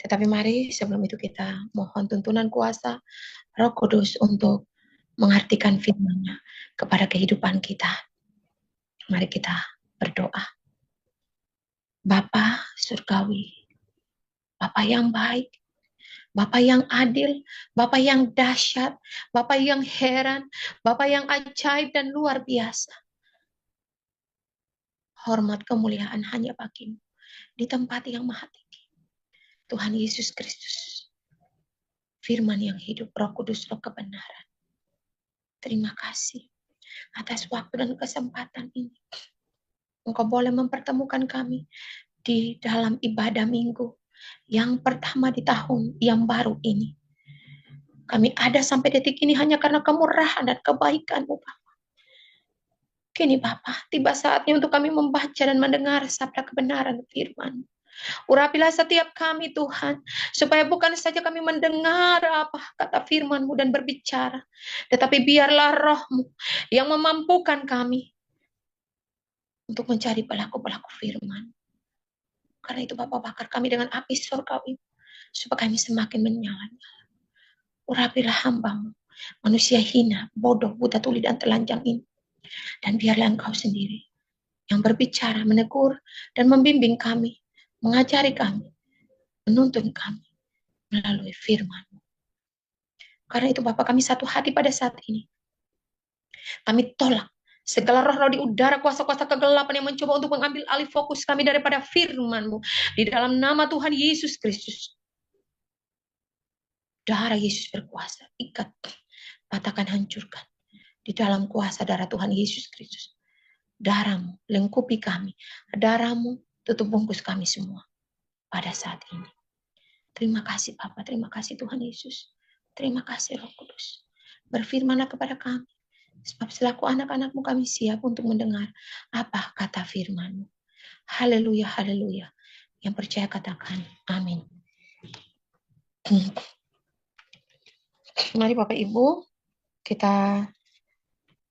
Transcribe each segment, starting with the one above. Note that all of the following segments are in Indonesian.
Tetapi mari sebelum itu kita mohon tuntunan kuasa Roh Kudus untuk mengartikan firman-Nya kepada kehidupan kita. Mari kita berdoa. Bapa Surgawi, Bapa yang baik, Bapa yang adil, Bapa yang dahsyat, Bapa yang heran, Bapa yang ajaib dan luar biasa. Hormat kemuliaan hanya bagi-Mu di tempat yang maha tinggi. Tuhan Yesus Kristus, firman yang hidup, Roh Kudus, Roh kebenaran. Terima kasih atas waktu dan kesempatan ini. Engkau boleh mempertemukan kami di dalam ibadah minggu yang pertama di tahun yang baru ini. Kami ada sampai detik ini hanya karena kemurahan dan kebaikan-Mu, Bapa. Kini Bapa, tiba saatnya untuk kami membaca dan mendengar sabda kebenaran firman. Urapilah setiap kami Tuhan, supaya bukan saja kami mendengar apa kata firman-Mu dan berbicara, tetapi biarlah Roh-Mu yang memampukan kami untuk mencari pelaku-pelaku firman. Karena itu Bapa, bakar kami dengan api surgawi, supaya kami semakin menyala-nyala. Urapilah hamba-Mu, manusia hina, bodoh, buta tuli, dan telanjang ini. Dan biarlah Engkau sendiri yang berbicara, menegur, dan membimbing kami, mengajari kami, menuntun kami melalui firman-Mu. Karena itu Bapa, kami satu hati pada saat ini. Kami tolak segala roh-roh di udara, kuasa-kuasa kegelapan yang mencoba untuk mengambil alih fokus kami daripada firman-Mu. Di dalam nama Tuhan Yesus Kristus. Darah Yesus berkuasa, ikat, patahkan, hancurkan. Di dalam kuasa darah Tuhan Yesus Kristus. Darah-Mu lengkupi kami. Darah-Mu tutup bungkus kami semua pada saat ini. Terima kasih Bapa, terima kasih Tuhan Yesus. Terima kasih Roh Kudus. Berfirmanlah kepada kami. Sebab selaku anak-anak-Mu kami siap untuk mendengar apa kata firman-Mu. Haleluya, haleluya. Yang percaya katakan amin. Mari Bapak Ibu, kita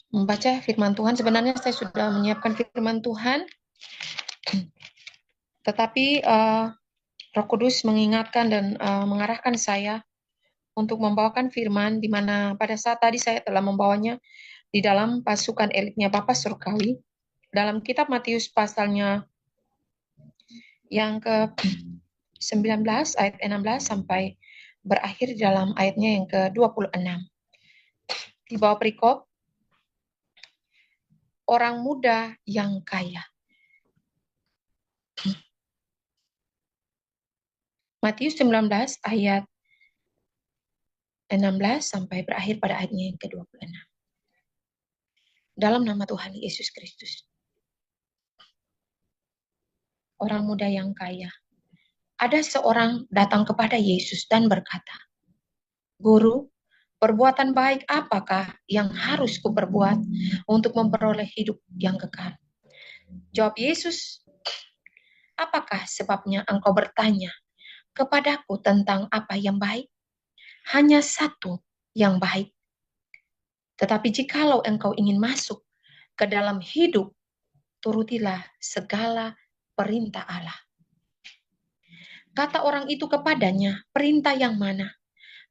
membaca firman Tuhan. Sebenarnya saya sudah menyiapkan firman Tuhan, tetapi Roh Kudus mengingatkan dan mengarahkan saya untuk membawakan firman, di mana pada saat tadi saya telah membawanya di dalam pasukan elitnya Bapa Surgawi, dalam kitab Matius pasalnya yang ke-19 ayat 16 sampai berakhir dalam ayatnya yang ke-26. Di bawah perikop, orang muda yang kaya. Matius 19 ayat 16 sampai berakhir pada ayatnya yang ke-26. Dalam nama Tuhan Yesus Kristus. Orang muda yang kaya. Ada seorang datang kepada Yesus dan berkata, Guru, perbuatan baik apakah yang harus kuperbuat untuk memperoleh hidup yang kekal? Jawab Yesus, apakah sebabnya engkau bertanya kepadaku tentang apa yang baik? Hanya satu yang baik. Tetapi jikalau engkau ingin masuk ke dalam hidup, turutilah segala perintah Allah. Kata orang itu kepadanya, perintah yang mana?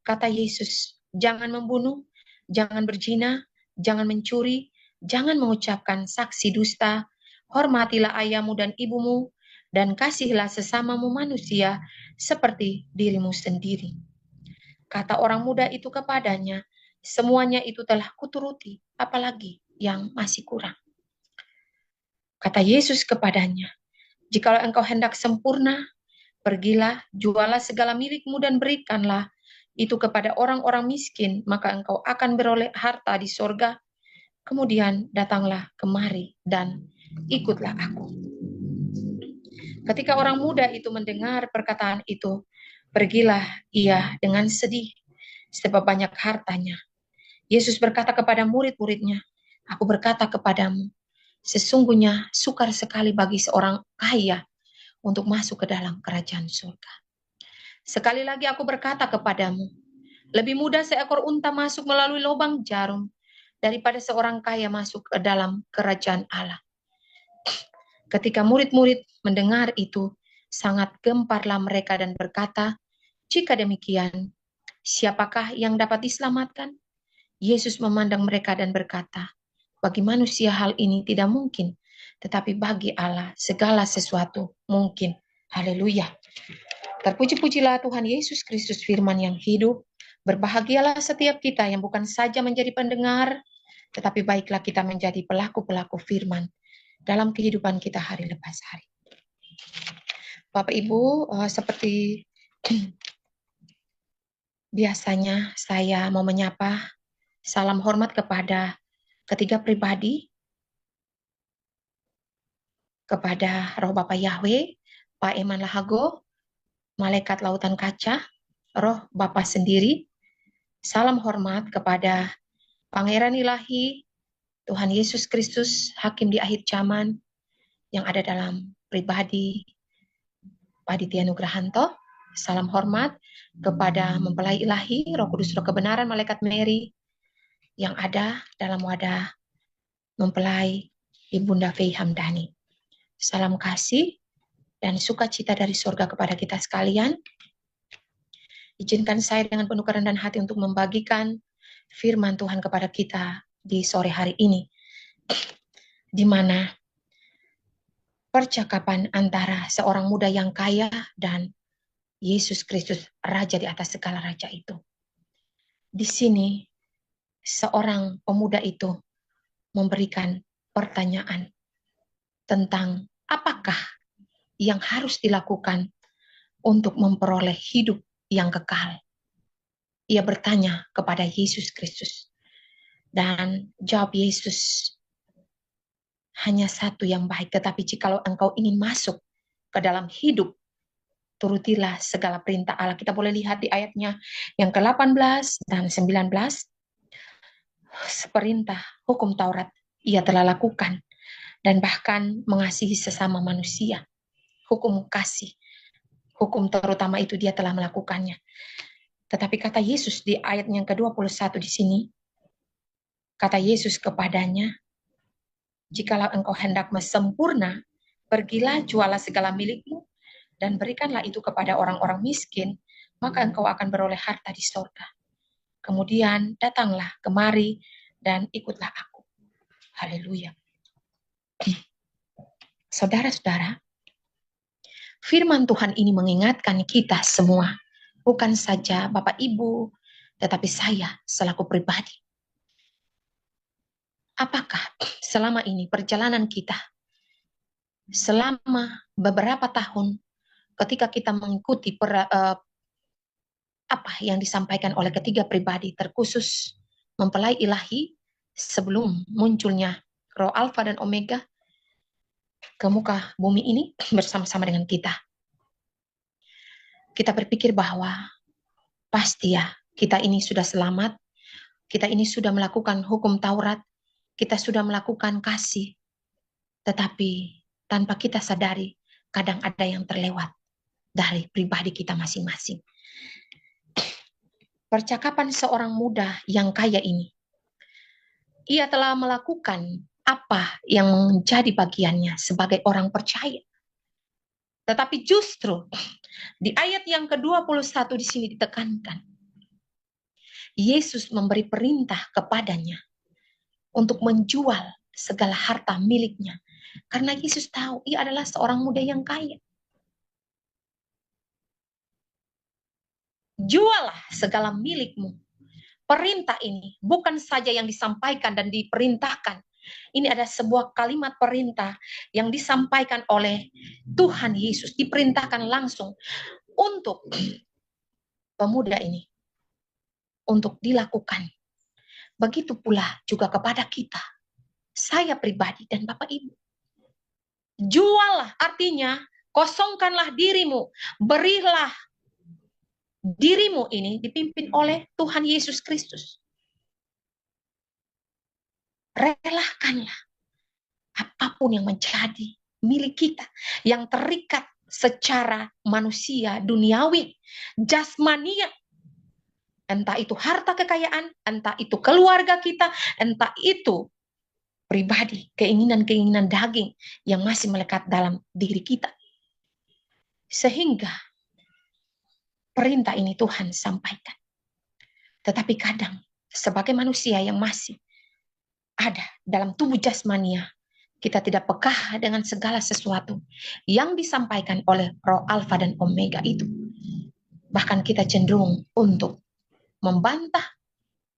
Kata Yesus, jangan membunuh, jangan berzina, jangan mencuri, jangan mengucapkan saksi dusta, hormatilah ayahmu dan ibumu, dan kasihilah sesamamu manusia seperti dirimu sendiri. Kata orang muda itu kepadanya, semuanya itu telah kuturuti, apalagi yang masih kurang. Kata Yesus kepadanya, jikalau engkau hendak sempurna, pergilah, jualah segala milikmu dan berikanlah itu kepada orang-orang miskin, maka engkau akan beroleh harta di sorga. Kemudian datanglah kemari dan ikutlah aku. Ketika orang muda itu mendengar perkataan itu, pergilah ia dengan sedih, sebab banyak hartanya. Yesus berkata kepada murid-muridnya, aku berkata kepadamu, sesungguhnya sukar sekali bagi seorang kaya untuk masuk ke dalam kerajaan surga. Sekali lagi aku berkata kepadamu, lebih mudah seekor unta masuk melalui lubang jarum daripada seorang kaya masuk ke dalam kerajaan Allah. Ketika murid-murid mendengar itu, sangat gemparlah mereka dan berkata, Jika demikian, siapakah yang dapat diselamatkan? Yesus memandang mereka dan berkata, bagi manusia hal ini tidak mungkin, tetapi bagi Allah segala sesuatu mungkin. Haleluya. Terpuji-pujilah Tuhan Yesus Kristus, firman yang hidup. Berbahagialah setiap kita yang bukan saja menjadi pendengar, tetapi baiklah kita menjadi pelaku-pelaku firman dalam kehidupan kita hari lepas hari. Bapak Ibu, seperti biasanya saya mau menyapa salam hormat kepada ketiga pribadi, kepada Roh Bapa Yahweh, Pak Eman Lahago, Malaikat Lautan Kaca, Roh Bapa sendiri. Salam hormat kepada Pangeran Ilahi, Tuhan Yesus Kristus, Hakim di akhir zaman, yang ada dalam pribadi Pak Aditya Nugrahanto. Salam hormat kepada mempelai ilahi, Roh Kudus, Roh Kebenaran, Malaikat Mary, yang ada dalam wadah mempelai Ibunda Fei Hamdani. Salam kasih dan sukacita dari surga kepada kita sekalian. Izinkan saya dengan penuh kerendahan hati untuk membagikan firman Tuhan kepada kita di sore hari ini, di mana percakapan antara seorang muda yang kaya dan Yesus Kristus, Raja di atas segala raja itu. Di sini, seorang pemuda itu memberikan pertanyaan tentang apakah yang harus dilakukan untuk memperoleh hidup yang kekal. Ia bertanya kepada Yesus Kristus. Dan jawab Yesus, hanya satu yang baik, tetapi jikalau engkau ingin masuk ke dalam hidup, turutilah segala perintah Allah. Kita boleh lihat di ayatnya yang ke-18 dan 19. Perintah hukum Taurat ia telah lakukan, dan bahkan mengasihi sesama manusia. Hukum kasih, hukum terutama itu dia telah melakukannya. Tetapi kata Yesus di ayat yang ke-21 di sini, kata Yesus kepadanya, jikalau engkau hendak sempurna, pergilah jualah segala milikmu, dan berikanlah itu kepada orang-orang miskin, maka engkau akan beroleh harta di sorga. Kemudian datanglah kemari dan ikutlah aku. Haleluya. Saudara-saudara, firman Tuhan ini mengingatkan kita semua, bukan saja Bapak Ibu, tetapi saya selaku pribadi. Apakah selama ini perjalanan kita, selama beberapa tahun, ketika kita mengikuti apa yang disampaikan oleh ketiga pribadi, terkhusus mempelai ilahi, sebelum munculnya Roh Alfa dan Omega ke muka bumi ini bersama-sama dengan kita. Kita berpikir bahwa pasti ya, kita ini sudah selamat, kita ini sudah melakukan hukum Taurat, kita sudah melakukan kasih, tetapi tanpa kita sadari, kadang ada yang terlewat dari pribadi kita masing-masing. Percakapan seorang muda yang kaya ini, ia telah melakukan apa yang menjadi bagiannya sebagai orang percaya. Tetapi justru di ayat yang ke-21 di sini ditekankan, Yesus memberi perintah kepadanya untuk menjual segala harta miliknya. Karena Yesus tahu ia adalah seorang muda yang kaya. Jualah segala milikmu. Perintah ini bukan saja yang disampaikan dan diperintahkan. Ini ada sebuah kalimat perintah yang disampaikan oleh Tuhan Yesus. Diperintahkan langsung untuk pemuda ini. Untuk dilakukan. Begitu pula juga kepada kita. Saya pribadi dan Bapak Ibu. Juallah, artinya kosongkanlah dirimu. Berilah dirimu ini dipimpin oleh Tuhan Yesus Kristus. Relahkanlah apapun yang menjadi milik kita, yang terikat secara manusia, duniawi, jasmania. Entah itu harta kekayaan, entah itu keluarga kita, entah itu pribadi, keinginan-keinginan daging yang masih melekat dalam diri kita. Sehingga perintah ini Tuhan sampaikan. Tetapi kadang sebagai manusia yang masih ada dalam tubuh jasmania, kita tidak peka dengan segala sesuatu yang disampaikan oleh Roh Alfa dan Omega itu. Bahkan kita cenderung untuk membantah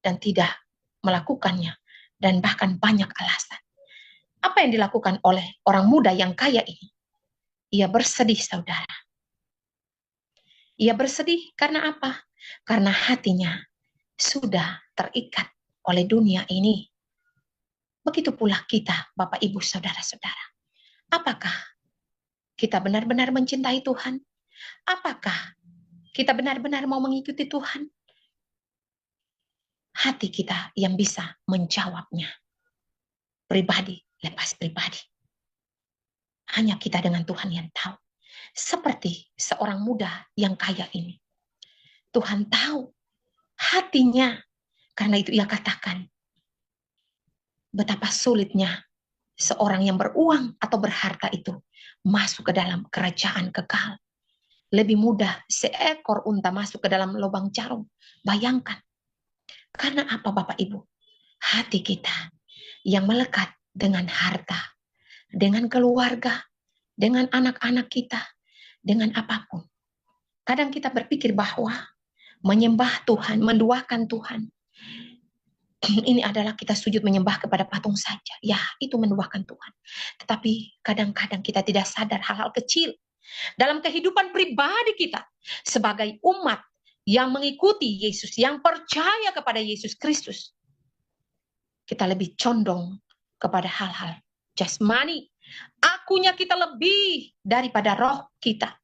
dan tidak melakukannya, dan bahkan banyak alasan. Apa yang dilakukan oleh orang muda yang kaya ini? Ia bersedih, saudara. Ia bersedih karena apa? Karena hatinya sudah terikat oleh dunia ini. Begitu pula kita, Bapak, Ibu, saudara-saudara. Apakah kita benar-benar mencintai Tuhan? Apakah kita benar-benar mau mengikuti Tuhan? Hati kita yang bisa menjawabnya. Pribadi lepas pribadi. Hanya kita dengan Tuhan yang tahu. Seperti seorang muda yang kaya ini. Tuhan tahu hatinya. Karena itu ia katakan, betapa sulitnya seorang yang beruang atau berharta itu masuk ke dalam kerajaan kekal. Lebih mudah seekor unta masuk ke dalam lubang jarum. Bayangkan. Karena apa, Bapak Ibu? Hati kita yang melekat dengan harta, dengan keluarga, dengan anak-anak kita, dengan apapun. Kadang kita berpikir bahwa menyembah Tuhan, menduakan Tuhan, ini adalah kita sujud menyembah kepada patung saja. Ya, itu menduakan Tuhan. Tetapi kadang-kadang kita tidak sadar hal-hal kecil dalam kehidupan pribadi kita sebagai umat yang mengikuti Yesus, yang percaya kepada Yesus Kristus. Kita lebih condong kepada hal-hal jasmani. Akunya kita lebih daripada roh kita.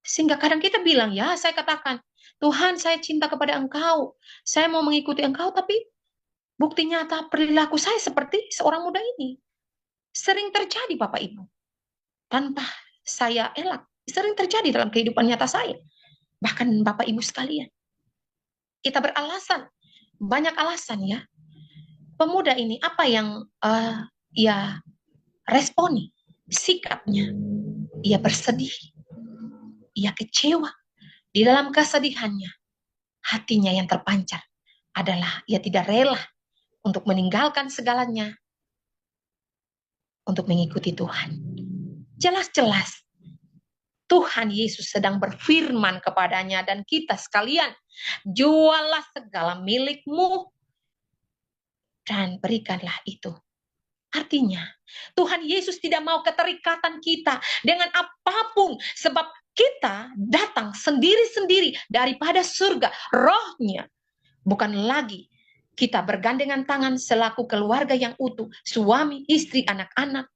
Sehingga kadang kita bilang, ya saya katakan, Tuhan saya cinta kepada Engkau. Saya mau mengikuti Engkau, tapi bukti nyata perilaku saya seperti seorang muda ini. Sering terjadi, Bapak Ibu. Tanpa saya elak. Sering terjadi dalam kehidupan nyata saya. Bahkan Bapak Ibu sekalian. Kita beralasan. Banyak alasan ya. Pemuda ini apa yang ia responi? Sikapnya. Ia bersedih. Ia kecewa. Di dalam kesedihannya, hatinya yang terpancar adalah ia tidak rela untuk meninggalkan segalanya untuk mengikuti Tuhan. Jelas-jelas Tuhan Yesus sedang berfirman kepadanya dan kita sekalian, juallah segala milikmu dan berikanlah itu. Artinya, Tuhan Yesus tidak mau keterikatan kita dengan apapun, sebab kita datang sendiri-sendiri daripada surga, rohnya. Bukan lagi kita bergandengan tangan selaku keluarga yang utuh, suami, istri, anak-anak,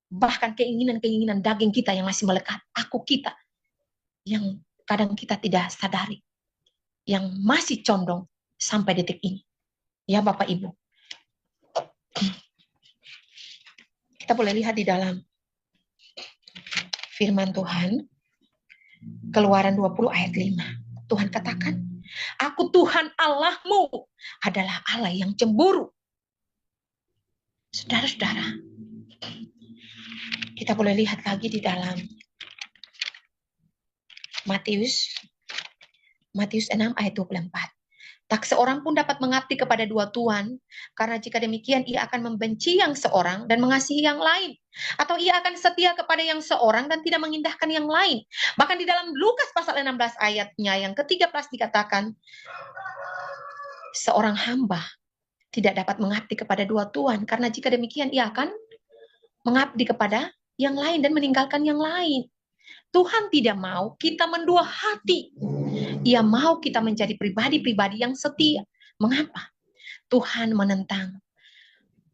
bahkan keinginan-keinginan daging kita yang masih melekat, aku kita, yang kadang kita tidak sadari, yang masih condong sampai detik ini. Ya Bapak Ibu, kita boleh lihat di dalam firman Tuhan, Keluaran 20 ayat 5. Tuhan katakan, aku Tuhan Allahmu adalah Allah yang cemburu. Saudara-saudara, kita boleh lihat lagi di dalam Matius 6 ayat 24. Tak seorang pun dapat mengabdi kepada dua tuan, karena jika demikian ia akan membenci yang seorang dan mengasihi yang lain. Atau ia akan setia kepada yang seorang dan tidak mengindahkan yang lain. Bahkan di dalam Lukas pasal 16 ayatnya yang ke-13 dikatakan, seorang hamba tidak dapat mengabdi kepada dua tuan, karena jika demikian ia akan mengabdi kepada yang lain dan meninggalkan yang lain. Tuhan tidak mau kita mendua hati. Ia mau kita menjadi pribadi-pribadi yang setia. Mengapa? Tuhan menentang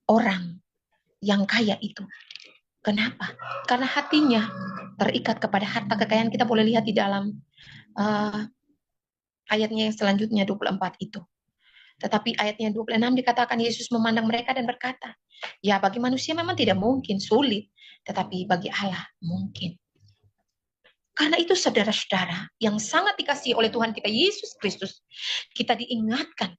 orang yang kaya itu. Kenapa? Karena hatinya terikat kepada harta kekayaan. Kita boleh lihat di dalam ayatnya yang selanjutnya 24 itu. Tetapi ayatnya 26 dikatakan Yesus memandang mereka dan berkata, ya bagi manusia memang tidak mungkin, sulit. Tetapi bagi Allah mungkin. Karena itu saudara-saudara yang sangat dikasihi oleh Tuhan kita Yesus Kristus, kita diingatkan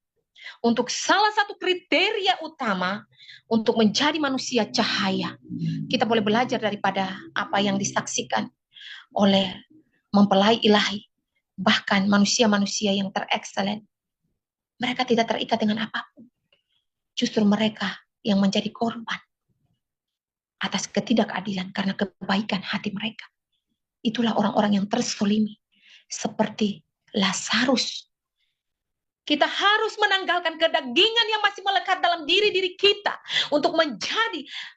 untuk salah satu kriteria utama untuk menjadi manusia cahaya. Kita boleh belajar daripada apa yang disaksikan oleh mempelai ilahi, bahkan manusia-manusia yang terekselen, mereka tidak terikat dengan apapun. Justru mereka yang menjadi korban atas ketidakadilan karena kebaikan hati mereka. Itulah orang-orang yang tersolimi, seperti Lazarus. Kita harus menanggalkan kedagingan yang masih melekat dalam diri-diri kita untuk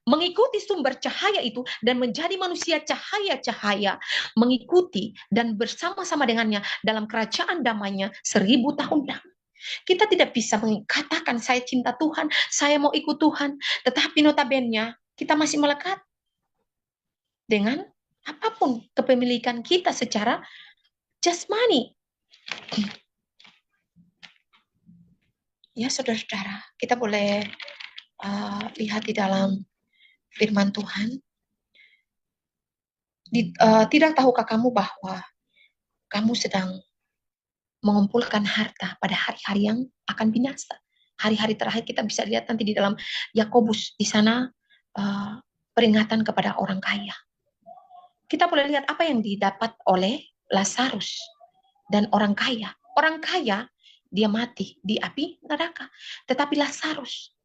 mengikuti sumber cahaya itu dan menjadi manusia cahaya-cahaya, mengikuti dan bersama-sama dengannya dalam kerajaan damainya 1000 tahun damai. Kita tidak bisa mengatakan saya cinta Tuhan, saya mau ikut Tuhan, tetapi notabene kita masih melekat dengan apapun kepemilikan kita secara jasmani. Ya, saudara-saudara, kita boleh lihat di dalam firman Tuhan. Tidak tahukah kamu bahwa kamu sedang mengumpulkan harta pada hari-hari yang akan binasa? Hari-hari terakhir kita bisa lihat nanti di dalam Yakobus, di sana peringatan kepada orang kaya. Kita boleh lihat apa yang didapat oleh Lazarus dan orang kaya. Orang kaya, dia mati di api neraka. Tetapi Lazarus,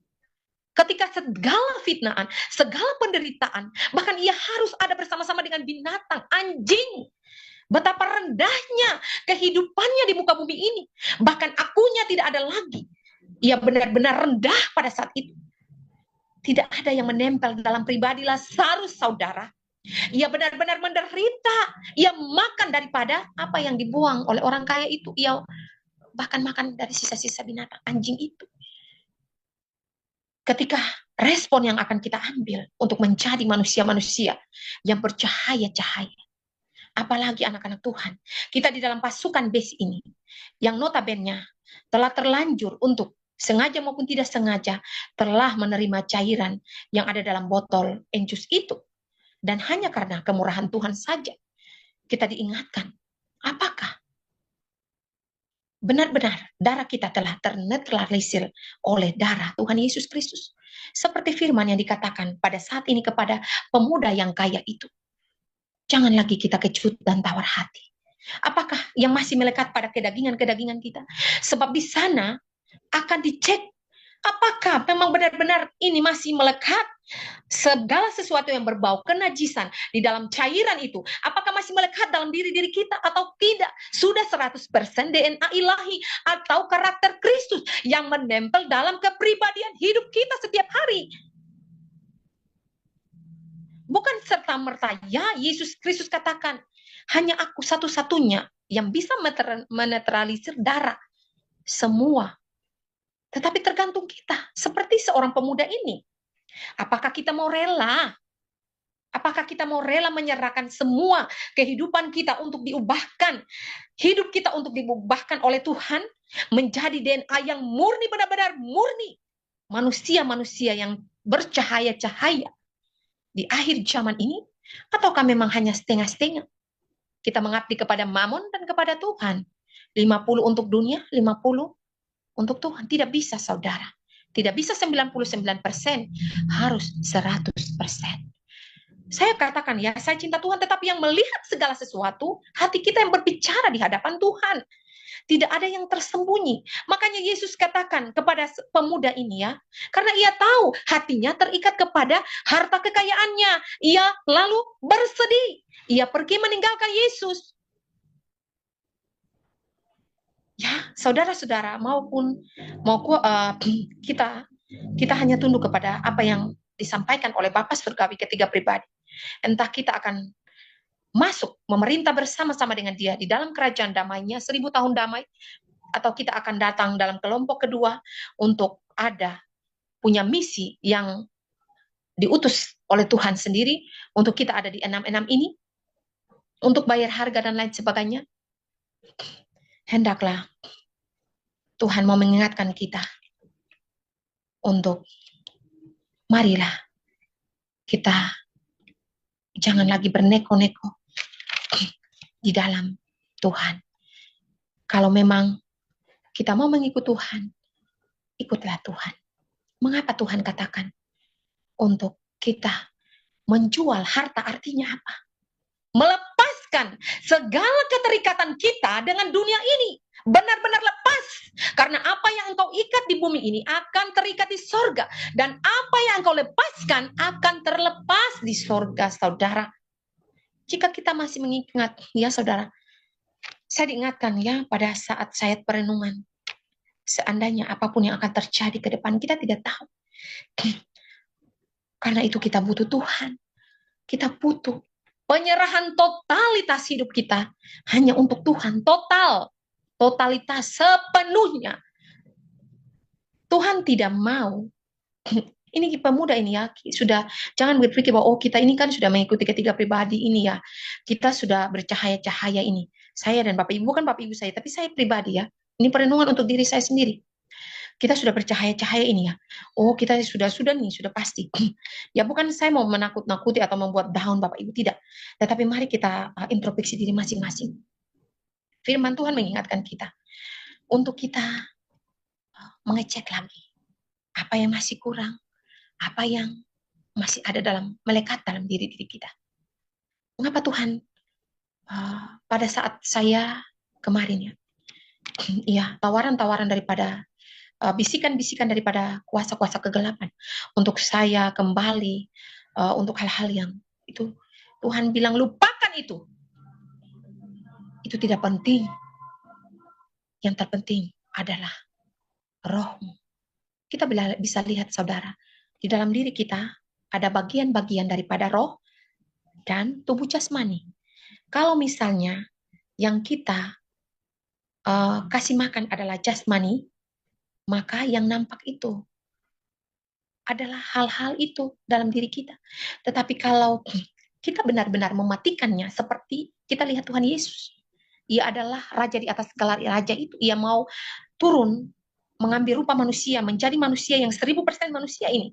ketika segala fitnaan, segala penderitaan, bahkan ia harus ada bersama-sama dengan binatang, anjing. Betapa rendahnya kehidupannya di muka bumi ini. Bahkan akunya tidak ada lagi. Ia benar-benar rendah pada saat itu. Tidak ada yang menempel dalam pribadi Lazarus, saudara. Ia benar-benar menderita. Ia makan daripada apa yang dibuang oleh orang kaya itu. Ia bahkan makan dari sisa-sisa binatang anjing itu. Ketika respon yang akan kita ambil untuk menjadi manusia-manusia yang bercahaya-cahaya, apalagi anak-anak Tuhan, kita di dalam pasukan base ini, yang notabene telah terlanjur untuk sengaja maupun tidak sengaja telah menerima cairan yang ada dalam botol enjus itu. Dan hanya karena kemurahan Tuhan saja kita diingatkan, apakah benar-benar darah kita telah ternetralisir oleh darah Tuhan Yesus Kristus. Seperti firman yang dikatakan pada saat ini kepada pemuda yang kaya itu. Jangan lagi kita kecut dan tawar hati. Apakah yang masih melekat pada kedagingan-kedagingan kita? Sebab di sana akan dicek apakah memang benar-benar ini masih melekat segala sesuatu yang berbau kenajisan di dalam cairan itu, apakah masih melekat dalam diri-diri kita atau tidak? Sudah 100% DNA ilahi atau karakter Kristus yang menempel dalam kepribadian hidup kita setiap hari. Bukan serta-merta, ya Yesus Kristus katakan, hanya aku satu-satunya yang bisa menetralisir darah semua. Tetapi tergantung kita, seperti seorang pemuda ini. Apakah kita mau rela? Apakah kita mau rela menyerahkan semua kehidupan kita untuk diubahkan, hidup kita untuk diubahkan oleh Tuhan, menjadi DNA yang murni, benar-benar murni, manusia-manusia yang bercahaya-cahaya di akhir zaman ini? Ataukah memang hanya setengah-setengah? Kita mengabdi kepada Mammon dan kepada Tuhan. 50 untuk dunia, 50 untuk Tuhan. Tidak bisa, saudara. Tidak bisa 99%, harus 100%. Saya katakan ya, saya cinta Tuhan, tetapi yang melihat segala sesuatu, hati kita yang berbicara di hadapan Tuhan. Tidak ada yang tersembunyi. Makanya Yesus katakan kepada pemuda ini ya, karena ia tahu hatinya terikat kepada harta kekayaannya. Ia lalu bersedih. Ia pergi meninggalkan Yesus. Ya, saudara-saudara, kita hanya tunduk kepada apa yang disampaikan oleh Bapa Surgawi ketiga pribadi. Entah kita akan masuk memerintah bersama-sama dengan dia di dalam kerajaan damainya 1000 tahun damai, atau kita akan datang dalam kelompok kedua untuk ada punya misi yang diutus oleh Tuhan sendiri untuk kita ada di 6-6 ini untuk bayar harga dan lain sebagainya. Hendaklah Tuhan mau mengingatkan kita untuk marilah kita jangan lagi berneko-neko di dalam Tuhan. Kalau memang kita mau mengikut Tuhan, ikutlah Tuhan. Mengapa Tuhan katakan untuk kita menjual harta? Artinya apa? Melepaskan lepaskan segala keterikatan kita dengan dunia ini. Benar-benar lepas. Karena apa yang engkau ikat di bumi ini akan terikat di sorga. Dan apa yang engkau lepaskan akan terlepas di sorga, saudara. Jika kita masih mengingat, ya saudara, saya diingatkan ya pada saat saya perenungan. Seandainya apapun yang akan terjadi ke depan, kita tidak tahu. Karena itu kita butuh Tuhan. Kita butuh penyerahan totalitas hidup kita hanya untuk Tuhan. Totalitas sepenuhnya. Tuhan tidak mau. Ini pemuda ini ya, sudah jangan berpikir bahwa kita ini kan sudah mengikuti ketiga pribadi ini ya. Kita sudah bercahaya-cahaya ini. Saya dan Bapak Ibu, bukan Bapak Ibu saya, tapi saya pribadi ya. Ini perenungan untuk diri saya sendiri. Kita sudah bercahaya-cahaya ini ya. Oh, kita sudah nih, sudah pasti. Ya bukan saya mau menakut-nakuti atau membuat down Bapak Ibu, tidak. Tetapi mari kita introspeksi diri masing-masing. Firman Tuhan mengingatkan kita untuk kita mengecek lagi apa yang masih kurang, apa yang masih ada melekat dalam diri kita. Mengapa Tuhan pada saat saya kemarin ya, ya tawaran-tawaran daripada bisikan-bisikan daripada kuasa-kuasa kegelapan untuk saya kembali untuk hal-hal yang itu, Tuhan bilang lupakan itu tidak penting. Yang terpenting adalah rohmu. Kita bisa lihat saudara, di dalam diri kita ada bagian-bagian daripada roh dan tubuh jasmani. Kalau misalnya yang kita kasih makan adalah jasmani, maka yang nampak itu adalah hal-hal itu dalam diri kita. Tetapi kalau kita benar-benar mematikannya, seperti kita lihat Tuhan Yesus, Ia adalah raja di atas segala raja itu. Ia mau turun mengambil rupa manusia, menjadi manusia yang 1000% manusia ini,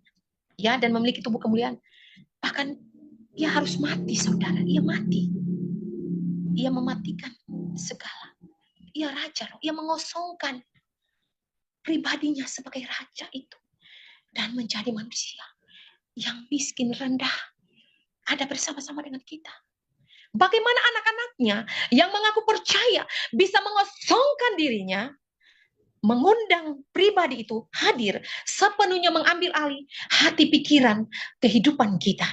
ya, dan memiliki tubuh kemuliaan. Bahkan ia harus mati, saudara. Ia mati. Ia mematikan segala. Ia raja, ia mengosongkan pribadinya sebagai raja itu dan menjadi manusia yang miskin, rendah, ada bersama-sama dengan kita. Bagaimana anak-anaknya yang mengaku percaya bisa mengosongkan dirinya, mengundang pribadi itu hadir, sepenuhnya mengambil alih hati pikiran kehidupan kita.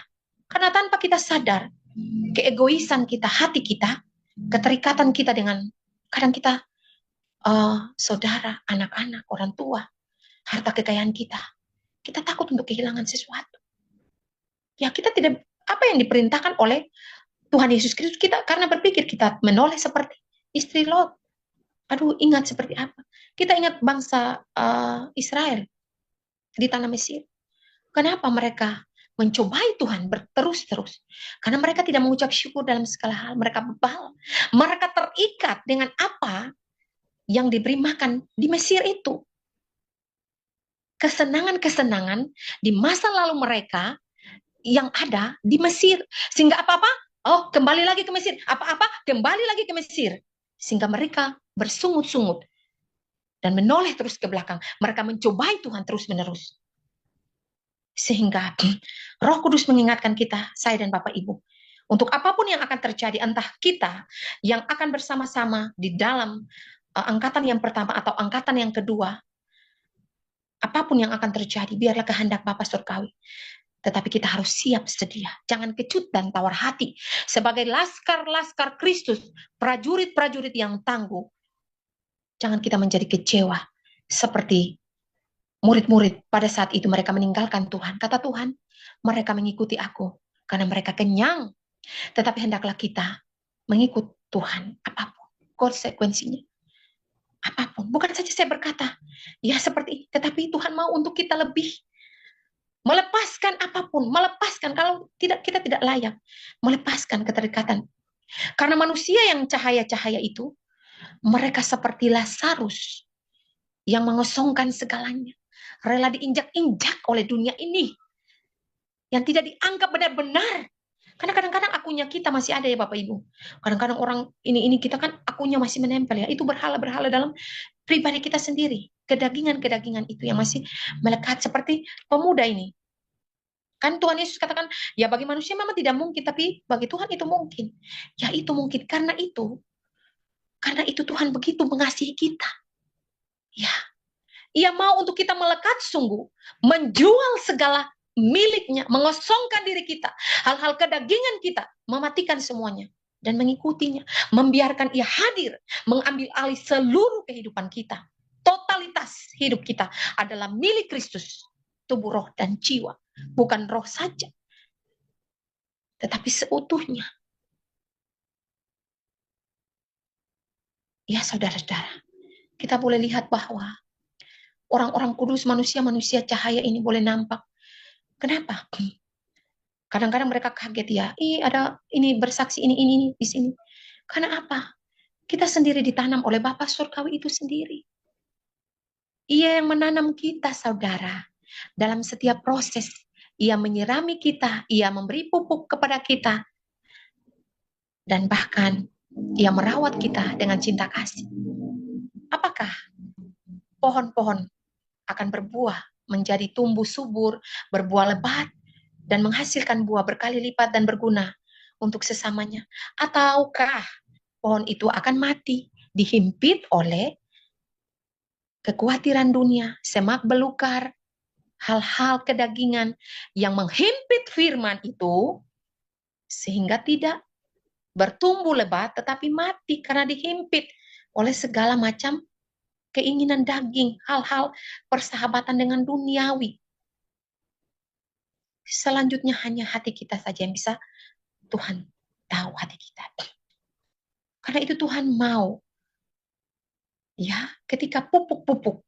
Karena tanpa kita sadar, keegoisan kita, hati kita, keterikatan kita dengan kadang kita saudara, anak-anak, orang tua, harta kekayaan kita takut untuk kehilangan sesuatu. Ya, kita tidak, apa yang diperintahkan oleh Tuhan Yesus Kristus, kita karena berpikir kita menoleh seperti istri Lot. Aduh, ingat seperti apa? Kita ingat bangsa Israel di tanah Mesir. Kenapa mereka mencobai Tuhan berterus-terus? Karena mereka tidak mengucap syukur dalam segala hal. Mereka bebal. Mereka terikat dengan apa yang diberi makan di Mesir itu. Kesenangan-kesenangan di masa lalu mereka yang ada di Mesir. Sehingga apa-apa, oh kembali lagi ke Mesir. Apa-apa, kembali lagi ke Mesir. Sehingga mereka bersungut-sungut dan menoleh terus ke belakang. Mereka mencobai Tuhan terus-menerus. Sehingga Roh Kudus mengingatkan kita, saya dan Bapak Ibu, untuk apapun yang akan terjadi, entah kita yang akan bersama-sama di dalam angkatan yang pertama atau angkatan yang kedua, apapun yang akan terjadi, biarlah kehendak Bapa Surgawi. Tetapi kita harus siap sedia. Jangan kecut dan tawar hati. Sebagai laskar-laskar Kristus, prajurit-prajurit yang tangguh, jangan kita menjadi kecewa. Seperti murid-murid pada saat itu mereka meninggalkan Tuhan. Kata Tuhan, mereka mengikuti aku karena mereka kenyang. Tetapi hendaklah kita mengikut Tuhan apapun konsekuensinya. Apapun. Bukan saja saya berkata, ya seperti ini. Tetapi Tuhan mau untuk kita lebih. Melepaskan apapun. Melepaskan kalau kita tidak layak. Melepaskan keterikatan. Karena manusia yang cahaya-cahaya itu, mereka seperti Lazarus yang mengosongkan segalanya. Rela diinjak-injak oleh dunia ini. Yang tidak dianggap benar-benar. Karena kadang-kadang akunya kita masih ada ya Bapak Ibu. Kadang-kadang orang ini kita kan akunya masih menempel ya. Itu berhala-berhala dalam pribadi kita sendiri. Kedagingan-kedagingan itu yang masih melekat seperti pemuda ini. Kan Tuhan Yesus katakan, ya bagi manusia memang tidak mungkin, tapi bagi Tuhan itu mungkin. Ya itu mungkin, karena itu Tuhan begitu mengasihi kita. Ya, Ia mau untuk kita melekat sungguh, menjual segala miliknya, mengosongkan diri kita, hal-hal kedagingan kita, mematikan semuanya, dan mengikutinya, membiarkan Ia hadir, mengambil alih seluruh kehidupan kita. Totalitas hidup kita adalah milik Kristus, tubuh, roh, dan jiwa. Bukan roh saja, tetapi seutuhnya. Ya saudara-saudara, kita boleh lihat bahwa orang-orang kudus, manusia-manusia cahaya ini boleh nampak. Kenapa? Kadang-kadang mereka kaget ya, ada ini bersaksi ini di sini. Karena apa? Kita sendiri ditanam oleh Bapa Surgawi itu sendiri. Ia yang menanam kita, saudara. Dalam setiap proses, Ia menyirami kita, Ia memberi pupuk kepada kita, dan bahkan Ia merawat kita dengan cinta kasih. Apakah pohon-pohon akan berbuah, menjadi tumbuh subur, berbuah lebat, dan menghasilkan buah berkali lipat dan berguna untuk sesamanya? Ataukah pohon itu akan mati, dihimpit oleh kekhawatiran dunia, semak belukar, hal-hal kedagingan yang menghimpit firman itu, sehingga tidak bertumbuh lebat, tetapi mati karena dihimpit oleh segala macam keinginan daging, hal-hal persahabatan dengan duniawi. Selanjutnya hanya hati kita saja yang bisa Tuhan tahu hati kita. Karena itu Tuhan mau, ya, ketika pupuk-pupuk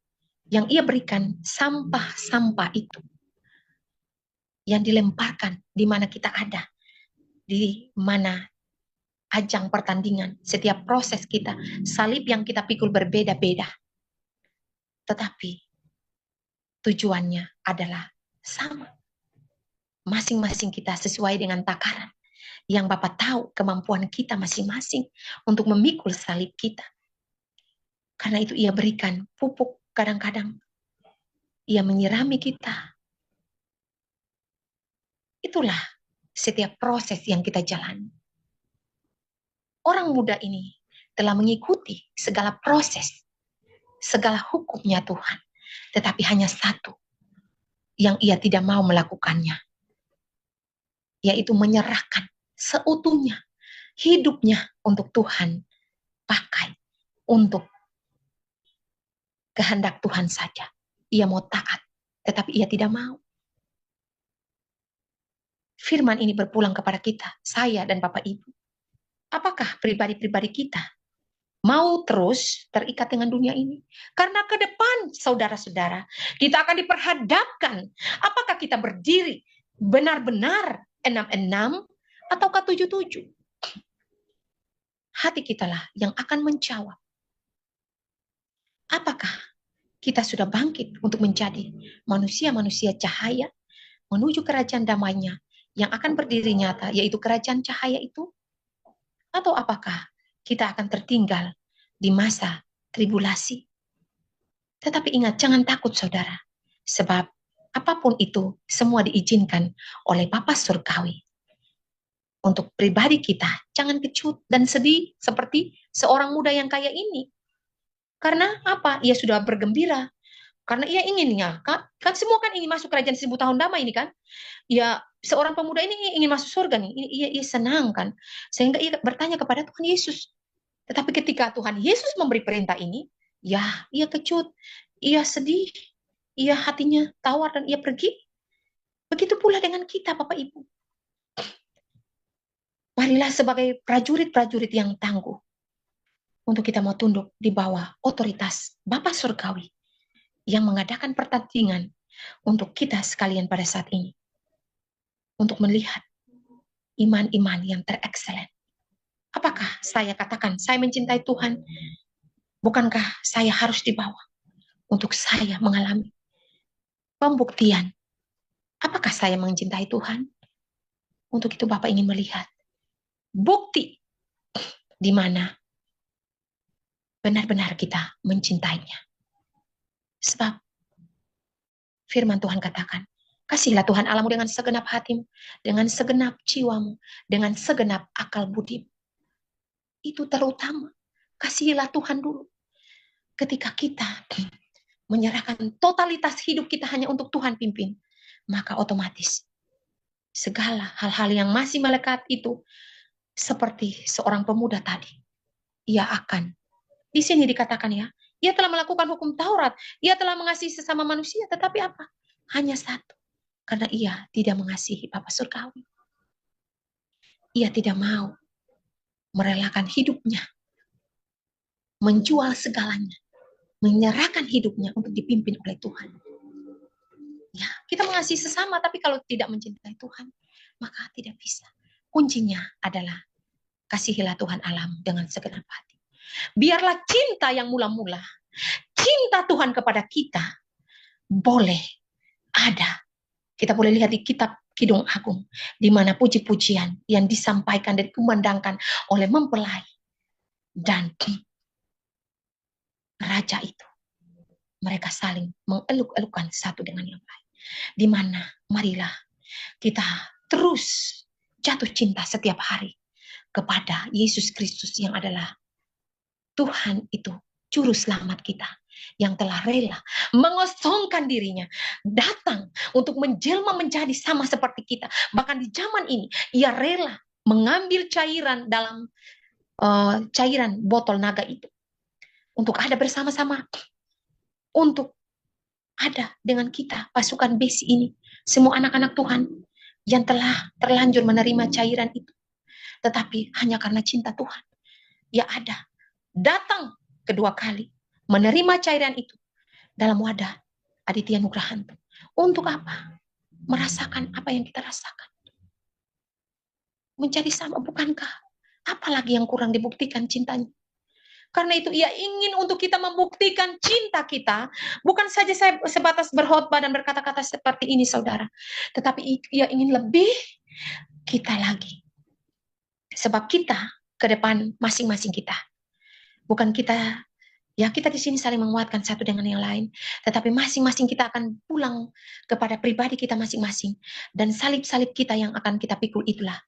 yang Ia berikan, sampah-sampah itu yang dilemparkan di mana kita ada, di mana ajang pertandingan, setiap proses kita, salib yang kita pikul berbeda-beda. Tetapi tujuannya adalah sama. Masing-masing kita sesuai dengan takaran yang Bapa tahu kemampuan kita masing-masing untuk memikul salib kita. Karena itu Ia berikan pupuk, kadang-kadang Ia menyirami kita. Itulah setiap proses yang kita jalani. Orang muda ini telah mengikuti segala proses, segala hukumnya Tuhan. Tetapi hanya satu yang ia tidak mau melakukannya, yaitu menyerahkan seutuhnya hidupnya untuk Tuhan, pakai untuk kehendak Tuhan saja. Ia mau taat, tetapi ia tidak mau. Firman ini berpulang kepada kita, saya dan Bapak Ibu. Apakah pribadi-pribadi kita mau terus terikat dengan dunia ini? Karena ke depan, saudara-saudara, kita akan diperhadapkan. Apakah kita berdiri benar-benar 66 ataukah 77? Hati kitalah yang akan menjawab. Apakah kita sudah bangkit untuk menjadi manusia-manusia cahaya menuju kerajaan damainya yang akan berdiri nyata, yaitu kerajaan cahaya itu? Atau apakah kita akan tertinggal di masa tribulasi? Tetapi ingat, jangan takut saudara, sebab apapun itu semua diizinkan oleh Bapa Surgawi. Untuk pribadi kita, jangan kecut dan sedih seperti seorang muda yang kaya ini. Karena apa? Ia sudah bergembira. Karena ia inginnya, kan semua kan ingin masuk kerajaan 1000 tahun damai ini kan. Ya, seorang pemuda ini ingin masuk surga nih. Ia senang kan. Sehingga ia bertanya kepada Tuhan Yesus. Tetapi ketika Tuhan Yesus memberi perintah ini, ya, ia kecut, ia sedih, ia hatinya tawar dan ia pergi. Begitu pula dengan kita, Bapak Ibu. Marilah sebagai prajurit-prajurit yang tangguh, untuk kita mau tunduk di bawah otoritas Bapa Surgawi yang mengadakan pertandingan untuk kita sekalian pada saat ini. Untuk melihat iman-iman yang terekselen. Apakah saya katakan, saya mencintai Tuhan? Bukankah saya harus dibawa untuk saya mengalami pembuktian? Apakah saya mencintai Tuhan? Untuk itu Bapak ingin melihat bukti di mana benar-benar kita mencintainya. Sebab firman Tuhan katakan, Kasihilah Tuhan Allahmu dengan segenap hatimu, dengan segenap jiwamu, dengan segenap akal budimu. Itu terutama. Kasihilah Tuhan dulu. Ketika kita menyerahkan totalitas hidup kita hanya untuk Tuhan pimpin, maka otomatis segala hal-hal yang masih melekat itu, seperti seorang pemuda tadi, ia akan, di sini dikatakan ya, ia telah melakukan hukum Taurat, ia telah mengasihi sesama manusia, tetapi apa? Hanya satu, karena ia tidak mengasihi Bapa Surgawi. Ia tidak mau merelakan hidupnya, menjual segalanya, menyerahkan hidupnya untuk dipimpin oleh Tuhan. Ya, kita mengasihi sesama, tapi kalau tidak mencintai Tuhan, maka tidak bisa. Kuncinya adalah kasihilah Tuhan Allahmu dengan segenap hati. Biarlah cinta yang mula-mula, cinta Tuhan kepada kita, boleh ada. Kita boleh lihat di kitab Kidung Agung, di mana puji-pujian yang disampaikan dan dikumandangkan oleh mempelai dan raja itu. Mereka saling mengeluk-elukan satu dengan yang lain. Di mana marilah kita terus jatuh cinta setiap hari kepada Yesus Kristus yang adalah Tuhan itu, juru selamat kita, yang telah rela mengosongkan dirinya, datang untuk menjelma menjadi sama seperti kita. Bahkan di zaman ini, ia rela mengambil cairan dalam cairan botol naga itu, untuk ada bersama-sama, untuk ada dengan kita, pasukan besi ini, semua anak-anak Tuhan yang telah terlanjur menerima cairan itu. Tetapi hanya karena cinta Tuhan, ia ada, datang kedua kali, menerima cairan itu dalam wadah Aditya Nugrahanto. Untuk apa? Merasakan apa yang kita rasakan. Menjadi sama, bukankah? Apalagi yang kurang dibuktikan cintanya. Karena itu ia ingin untuk kita membuktikan cinta kita. Bukan saja saya sebatas berkhotbah dan berkata-kata seperti ini, saudara. Tetapi ia ingin lebih kita lagi. Sebab kita ke depan masing-masing kita. Bukan kita, ya kita di sini saling menguatkan satu dengan yang lain. Tetapi masing-masing kita akan pulang kepada pribadi kita masing-masing. Dan salib-salib kita yang akan kita pikul itulah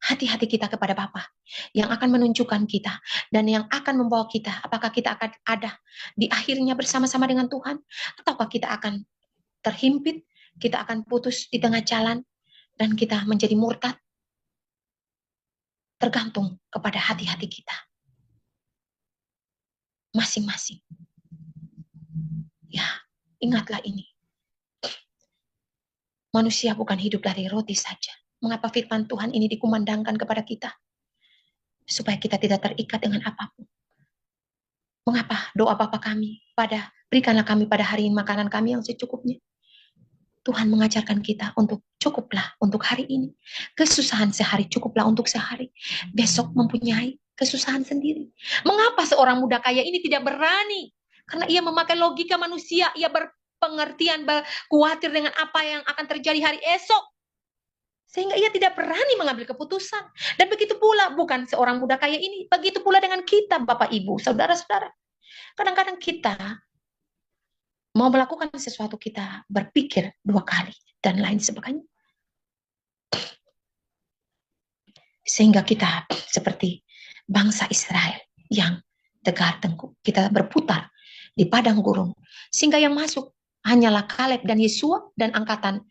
hati-hati kita kepada Bapa yang akan menunjukkan kita dan yang akan membawa kita, apakah kita akan ada di akhirnya bersama-sama dengan Tuhan, ataukah kita akan terhimpit, kita akan putus di tengah jalan dan kita menjadi murtad. Tergantung kepada hati-hati kita masing-masing. Ya, ingatlah ini. Manusia bukan hidup dari roti saja. Mengapa firman Tuhan ini dikumandangkan kepada kita? Supaya kita tidak terikat dengan apapun. Mengapa doa Bapa kami berikanlah kami pada hari ini makanan kami yang secukupnya. Tuhan mengajarkan kita untuk cukuplah untuk hari ini. Kesusahan sehari cukuplah untuk sehari. Besok mempunyai kesusahan sendiri. Mengapa seorang muda kaya ini tidak berani? Karena ia memakai logika manusia. Ia berpengertian, khawatir dengan apa yang akan terjadi hari esok. Sehingga ia tidak berani mengambil keputusan. Dan begitu pula bukan seorang muda kaya ini. Begitu pula dengan kita Bapak Ibu, saudara-saudara. Kadang-kadang kita mau melakukan sesuatu, kita berpikir dua kali dan lain sebagainya. Sehingga kita seperti bangsa Israel yang tegar tengkuk. Kita berputar di padang gurun. Sehingga yang masuk hanyalah Kaleb dan Yesua dan angkatan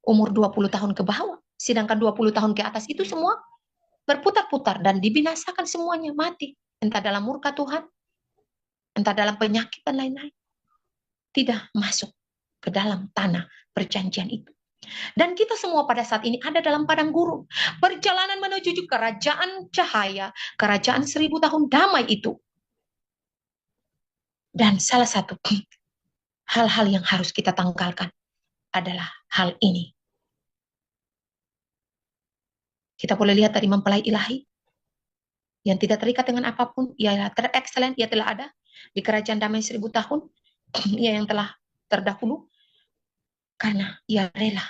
umur 20 tahun ke bawah. Sedangkan 20 tahun ke atas itu semua berputar-putar dan dibinasakan semuanya, mati. Entah dalam murka Tuhan, entah dalam penyakit dan lain-lain. Tidak masuk ke dalam tanah perjanjian itu. Dan kita semua pada saat ini ada dalam padang gurun. Perjalanan menuju kerajaan cahaya, kerajaan 1000 tahun damai itu. Dan salah satu hal-hal yang harus kita tanggalkan adalah hal ini. Kita boleh lihat dari mempelai ilahi yang tidak terikat dengan apapun. Ia terexcellent, ia telah ada di kerajaan damai 1000 tahun. Ia yang telah terdahulu. Karena ia rela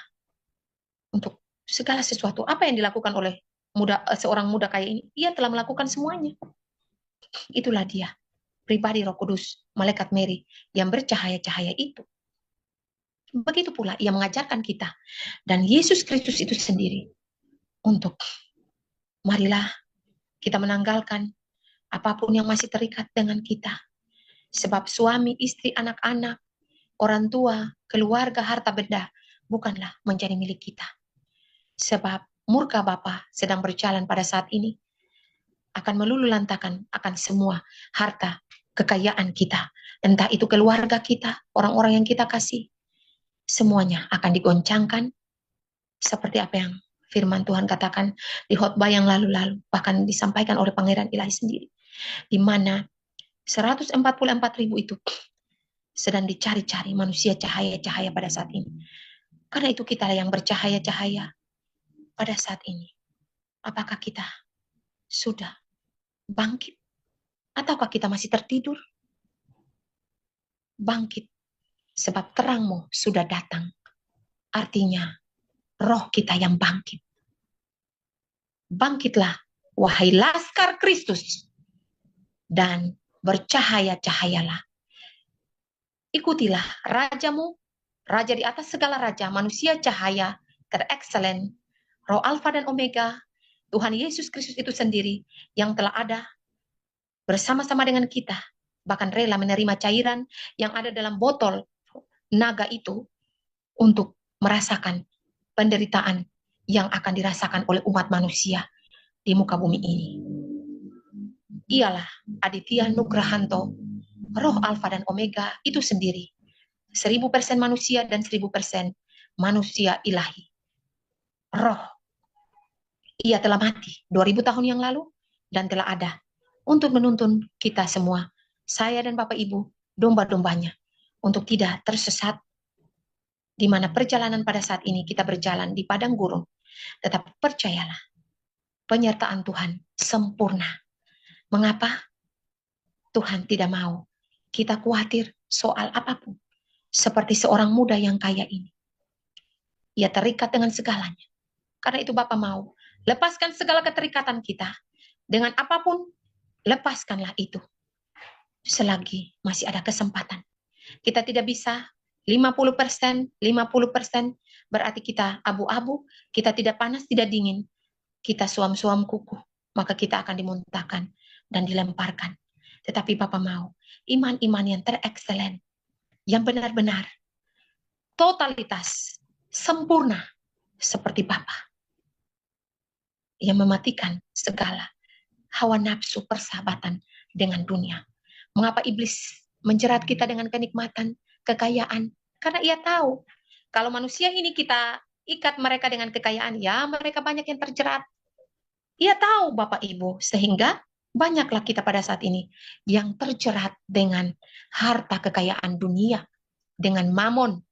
untuk segala sesuatu. Apa yang dilakukan oleh seorang muda kaya ini? Ia telah melakukan semuanya. Itulah dia, pribadi Roh Kudus, Malaikat Mary yang bercahaya-cahaya itu. Begitu pula ia mengajarkan kita dan Yesus Kristus itu sendiri untuk marilah kita menanggalkan apapun yang masih terikat dengan kita. Sebab suami, istri, anak-anak, orang tua, keluarga, harta benda bukanlah menjadi milik kita. Sebab murka Bapa sedang berjalan pada saat ini akan meluluhlantakan akan semua harta kekayaan kita. Entah itu keluarga kita, orang-orang yang kita kasih, semuanya akan digoncangkan seperti apa yang firman Tuhan katakan di khotbah yang lalu-lalu, bahkan disampaikan oleh Pangeran Ilahi sendiri, di mana 144.000 itu sedang dicari-cari manusia cahaya-cahaya pada saat ini. Karena itu kita yang bercahaya-cahaya pada saat ini. Apakah kita sudah bangkit? Ataukah kita masih tertidur? Bangkit, sebab terangmu sudah datang. Artinya, roh kita yang bangkit. Bangkitlah, wahai laskar Kristus, dan bercahaya-cahayalah. Ikutilah rajamu, raja di atas segala raja, manusia cahaya, terexcellent, roh Alfa dan Omega, Tuhan Yesus Kristus itu sendiri yang telah ada bersama-sama dengan kita, bahkan rela menerima cairan yang ada dalam botol naga itu untuk merasakan penderitaan yang akan dirasakan oleh umat manusia di muka bumi ini. Ialah Aditya Nugrahanto, roh Alfa dan Omega itu sendiri. 1000% manusia dan 1000% manusia ilahi. Roh. Ia telah mati 2000 tahun yang lalu dan telah ada untuk menuntun kita semua, saya dan Bapak Ibu, domba-dombanya, untuk tidak tersesat di mana perjalanan pada saat ini kita berjalan di padang gurun. Tetapi percayalah, penyertaan Tuhan sempurna. Mengapa? Tuhan tidak mau kita khawatir soal apapun. Seperti seorang muda yang kaya ini. Ia terikat dengan segalanya. Karena itu Bapa mau, lepaskan segala keterikatan kita. Dengan apapun, lepaskanlah itu. Selagi masih ada kesempatan. Kita tidak bisa 50%, 50%, berarti kita abu-abu, kita tidak panas, tidak dingin. Kita suam-suam kuku, maka kita akan dimuntahkan dan dilemparkan. Tetapi Bapa mau, iman-iman yang terexcellent, yang benar-benar, totalitas, sempurna, seperti Bapa, yang mematikan segala hawa nafsu persahabatan dengan dunia. Mengapa iblis menjerat kita dengan kenikmatan, kekayaan? Karena ia tahu, kalau manusia ini kita ikat mereka dengan kekayaan, ya mereka banyak yang terjerat. Ia tahu Bapak Ibu, sehingga banyaklah kita pada saat ini yang terjerat dengan harta kekayaan dunia, dengan mamon,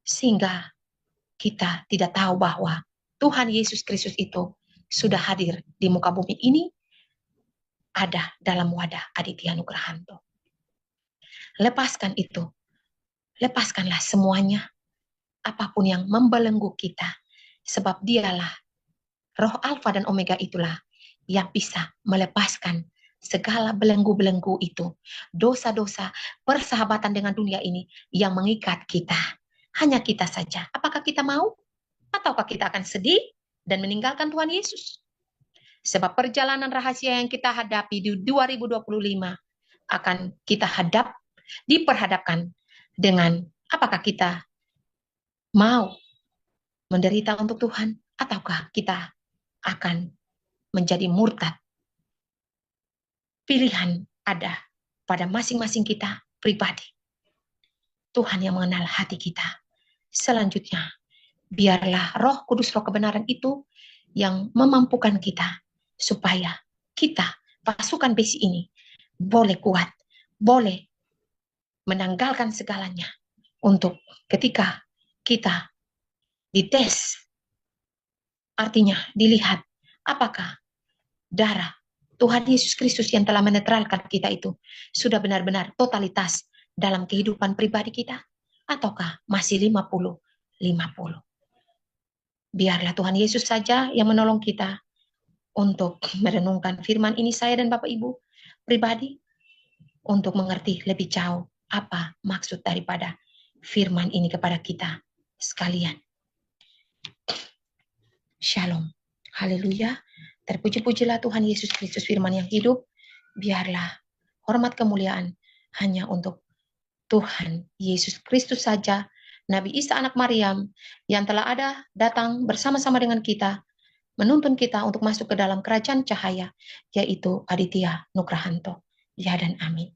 sehingga kita tidak tahu bahwa Tuhan Yesus Kristus itu sudah hadir di muka bumi ini, ada dalam wadah Aditya Nugrahanto. Lepaskan itu. Lepaskanlah semuanya. Apapun yang membelenggu kita. Sebab dialah roh Alfa dan Omega itulah yang bisa melepaskan segala belenggu-belenggu itu. Dosa-dosa persahabatan dengan dunia ini yang mengikat kita. Hanya kita saja. Apakah kita mau? Ataukah kita akan sedih dan meninggalkan Tuhan Yesus? Sebab perjalanan rahasia yang kita hadapi di 2025 akan kita diperhadapkan dengan apakah kita mau menderita untuk Tuhan ataukah kita akan menjadi murtad. Pilihan ada pada masing-masing kita pribadi. Tuhan yang mengenal hati kita. Selanjutnya, biarlah Roh Kudus, Roh kebenaran itu yang memampukan kita supaya kita, pasukan besi ini, boleh kuat, boleh menanggalkan segalanya untuk ketika kita dites, artinya dilihat apakah darah Tuhan Yesus Kristus yang telah menetralkan kita itu sudah benar-benar totalitas dalam kehidupan pribadi kita, ataukah masih 50-50. Biarlah Tuhan Yesus saja yang menolong kita untuk merenungkan firman ini, saya dan Bapak Ibu pribadi, untuk mengerti lebih jauh apa maksud daripada firman ini kepada kita sekalian. Shalom. Haleluya. Terpuji-pujilah Tuhan Yesus Kristus, firman yang hidup. Biarlah hormat kemuliaan hanya untuk Tuhan Yesus Kristus saja, Nabi Isa anak Maryam yang telah datang bersama-sama dengan kita, menuntun kita untuk masuk ke dalam kerajaan cahaya, yaitu Aditya Nugrahanto. Ya dan amin.